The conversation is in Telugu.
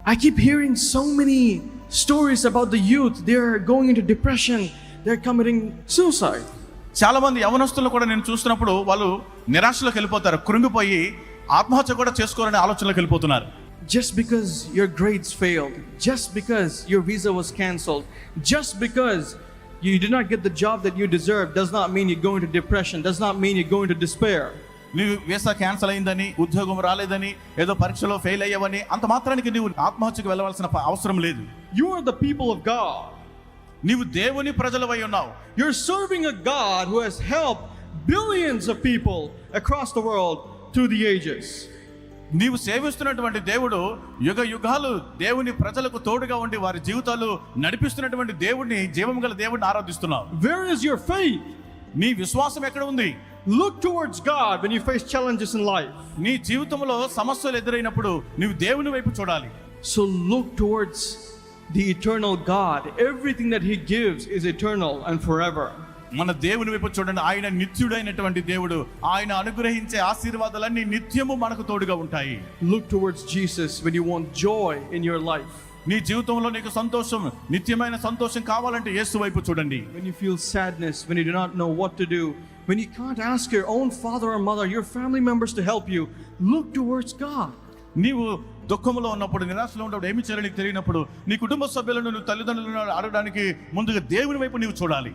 I keep hearing so many stories about the youth. They're going into depression. They're committing suicide. చాలా మంది యవనస్తులు కూడా నేను చూస్తున్నప్పుడు వాళ్ళు నిరాశలోకి వెళ్ళిపోతారు, కృంగిపోయి ఆత్మహత్య కూడా చేసుకోవాలనే ఆలోచనలోకి వెళ్ళిపోతున్నారు. Just because your grades failed, just because your visa was cancelled, just because you did not get the job that you deserve, does not mean you go into depression, does not mean you go into despair. నీవు వీసా క్యాన్సిల్ అయిందని, ఉద్యోగం రాలేదని, ఏదో పరీక్షలో ఫెయిల్ అయ్యావని అంత మాత్రానికి నీవు ఆత్మహత్యకు వెళ్ళవలసిన అవసరం లేదు. You are the people of God. నీవు దేవుని ప్రజలవై ఉన్నావు. You're serving a God who has helped billions of people across the world through the ages. నీవు సేవిస్తున్నటువంటి దేవుడు యుగ యుగాలు దేవుని ప్రజలకు తోడుగా ఉండి వారి జీవితాలు నడిపిస్తున్నటువంటి దేవుడిని, జీవం గల దేవుడిని ఆరాధిస్తున్నావు. Where is your faith? నీ విశ్వాసం ఎక్కడ ఉంది? Look towards God when you face challenges in life. నీ జీవితంలో సమస్యలు ఎదురైనప్పుడు నీవు దేవుని వైపు చూడాలి. So look towards the eternal God. Everything that He gives is eternal and forever. మన దేవుని వైపు చూడండి. ఆయన నిత్యుడైనటువంటి దేవుడు. ఆయన అనుగ్రహించే ఆశీర్వాదాలన్నీ నిత్యము మనకు తోడుగా ఉంటాయి. Look towards Jesus when you want joy in your life. నీ జీవితంలో నీకు సంతోషం, నిత్యమైన సంతోషం కావాలంటే యేసు వైపు చూడండి. When you feel sadness, when you do not know what to do, when you can't ask your own father or mother, your family members to help you, look towards God. నీవు దుఃఖంలో ఉన్నప్పుడు, నిరాశలో ఉన్నప్పుడు, ఏమి చేయాలని తెలియనప్పుడు నీ కుటుంబ సభ్యులను, తల్లిదండ్రులను అడగడానికి ముందుగా దేవుని వైపు నీవు చూడాలి.